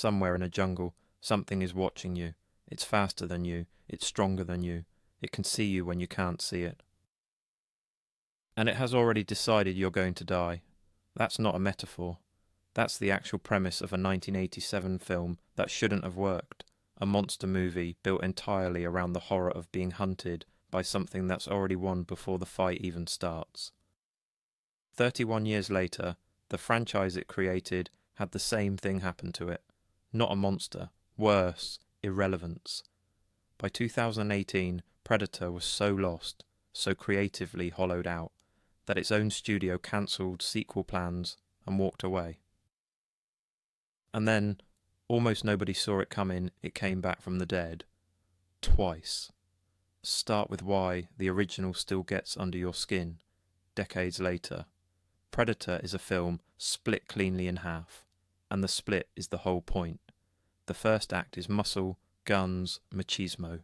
Somewhere in a jungle, something is watching you. It's faster than you. It's stronger than you. It can see you when you can't see it. And it has already decided you're going to die. That's not a metaphor. That's the actual premise of a 1987 film that shouldn't have worked. A monster movie built entirely around the horror of being hunted by something that's already won before the fight even starts. 31 years later, the franchise it created had the same thing happen to it. Not a monster. Worse, Irrelevance. By 2018, Predator was so lost, so creatively hollowed out, that its own studio cancelled sequel plans and walked away. And then, almost nobody saw it coming, it came back from the dead. Twice. Start with why the original still gets under your skin, decades later. Predator is a film split cleanly in half, and the split is the whole point. The first act is muscle, guns, machismo.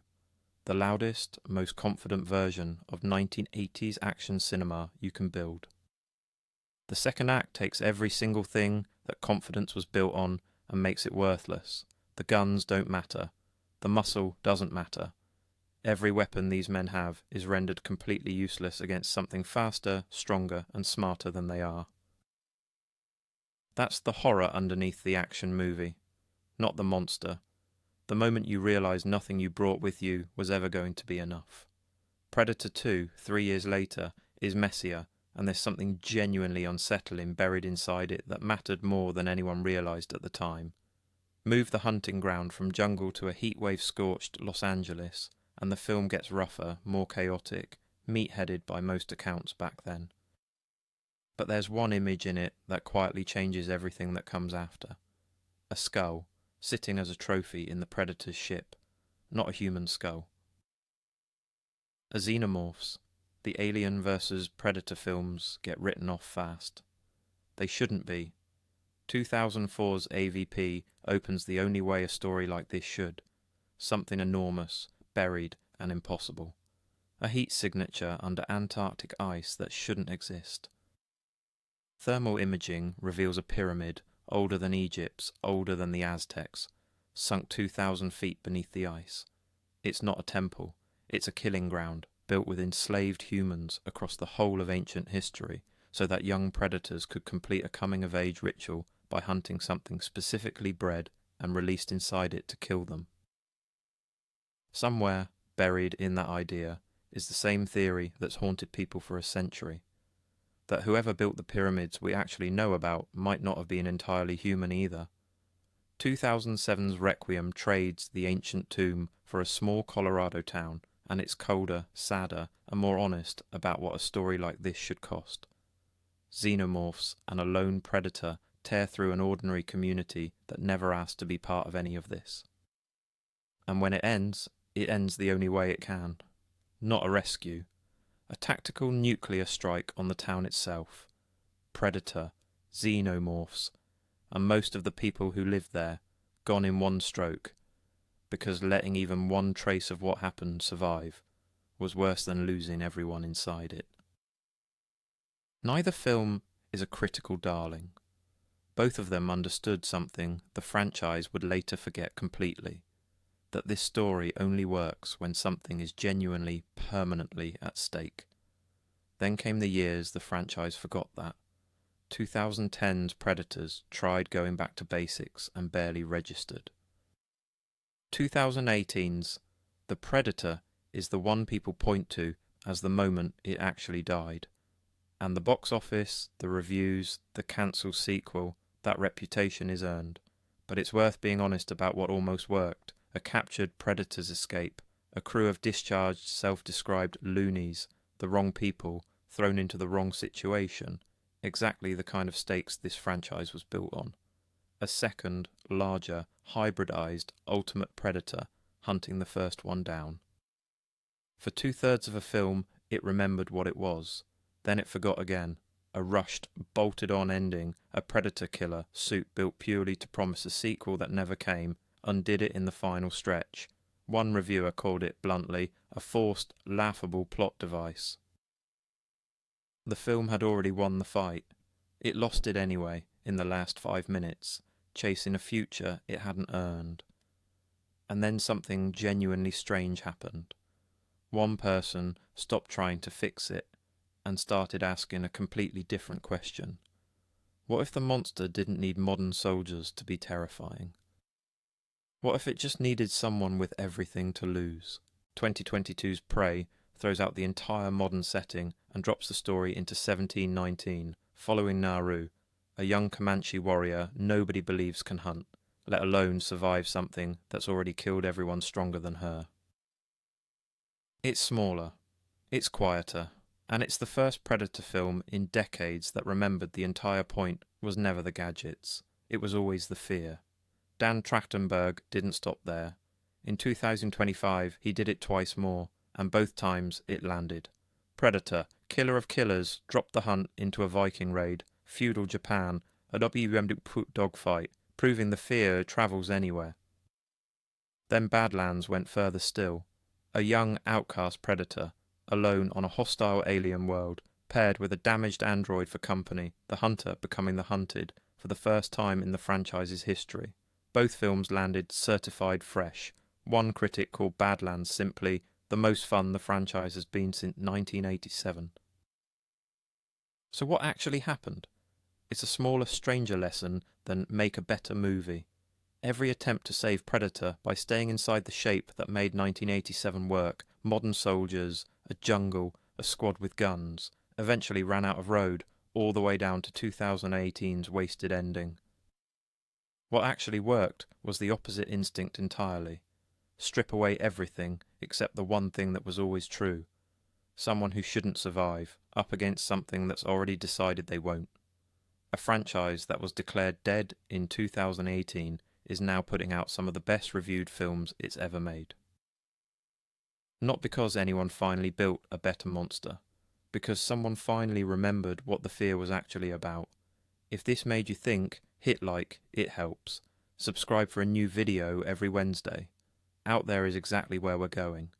The loudest, most confident version of 1980s action cinema you can build. The second act takes every single thing that confidence was built on and makes it worthless. The guns don't matter. The muscle doesn't matter. Every weapon these men have is rendered completely useless against something faster, stronger, and smarter than they are. That's the horror underneath the action movie, not the monster. The moment you realise nothing you brought with you was ever going to be enough. Predator 2, 3 years later, is messier, and there's something genuinely unsettling buried inside it that mattered more than anyone realised at the time. Move the hunting ground from jungle to a heatwave-scorched Los Angeles, and the film gets rougher, more chaotic, meat-headed by most accounts back then. But there's one image in it that quietly changes everything that comes after. A skull, sitting as a trophy in the Predator's ship, not a human skull. A Xenomorphs, the Alien vs. Predator films get written off fast. They shouldn't be. 2004's AVP opens the only way a story like this should. Something enormous, buried and impossible. A heat signature under Antarctic ice that shouldn't exist. Thermal imaging reveals a pyramid older than Egypt's, older than the Aztecs, sunk 2,000 feet beneath the ice. It's not a temple, it's a killing ground, built with enslaved humans across the whole of ancient history, so that young predators could complete a coming-of-age ritual by hunting something specifically bred and released inside it to kill them. Somewhere, buried in that idea, is the same theory that's haunted people for a century. That whoever built the pyramids we actually know about might not have been entirely human either. 2007's Requiem trades the ancient tomb for a small Colorado town, and it's colder, sadder, and more honest about what a story like this should cost. Xenomorphs and a lone predator tear through an ordinary community that never asked to be part of any of this. And when it ends the only way it can. Not a rescue. A tactical nuclear strike on the town itself. Predator, Xenomorphs, and most of the people who lived there, gone in one stroke, because letting even one trace of what happened survive was worse than losing everyone inside it. Neither film is a critical darling. Both of them understood something the franchise would later forget completely, that this story only works when something is genuinely, permanently at stake. Then came the years the franchise forgot that. 2010's Predators tried going back to basics and barely registered. 2018's The Predator is the one people point to as the moment it actually died. And the box office, the reviews, the cancelled sequel, that reputation is earned. But it's worth being honest about what almost worked. A captured predator's escape, a crew of discharged, self-described loonies, the wrong people, thrown into the wrong situation, exactly the kind of stakes this franchise was built on. A second, larger, hybridized, ultimate predator hunting the first one down. For 2/3 of a film, it remembered what it was. Then it forgot again. A rushed, bolted-on ending, a predator killer suit built purely to promise a sequel that never came, undid it in the final stretch. One reviewer called it, bluntly, a forced, laughable plot device. The film had already won the fight. It lost it anyway, in the last 5 minutes, chasing a future it hadn't earned. And then something genuinely strange happened. One person stopped trying to fix it and started asking a completely different question. What if the monster didn't need modern soldiers to be terrifying? What if it just needed someone with everything to lose? 2022's Prey throws out the entire modern setting and drops the story into 1719, following Naru, a young Comanche warrior nobody believes can hunt, let alone survive something that's already killed everyone stronger than her. It's smaller, it's quieter, and it's the first Predator film in decades that remembered the entire point was never the gadgets, it was always the fear. Dan Trachtenberg didn't stop there. In 2025 he did it twice more, and both times it landed. Predator, killer of killers, dropped the hunt into a Viking raid, feudal Japan, a WMD dogfight, proving the fear travels anywhere. Then Badlands went further still. A young outcast predator, alone on a hostile alien world, paired with a damaged android for company, the hunter becoming the hunted, for the first time in the franchise's history. Both films landed certified fresh. One critic called Badlands simply the most fun the franchise has been since 1987. So what actually happened? It's a smaller, stranger lesson than make a better movie. Every attempt to save Predator by staying inside the shape that made 1987 work, modern soldiers, a jungle, a squad with guns, eventually ran out of road, all the way down to 2018's wasted ending. What actually worked was the opposite instinct entirely. Strip away everything except the one thing that was always true. Someone who shouldn't survive, up against something that's already decided they won't. A franchise that was declared dead in 2018 is now putting out some of the best reviewed films it's ever made. Not because anyone finally built a better monster, because someone finally remembered what the fear was actually about. If this made you think, hit like, it helps. Subscribe for a new video every Wednesday. Out there is exactly where we're going.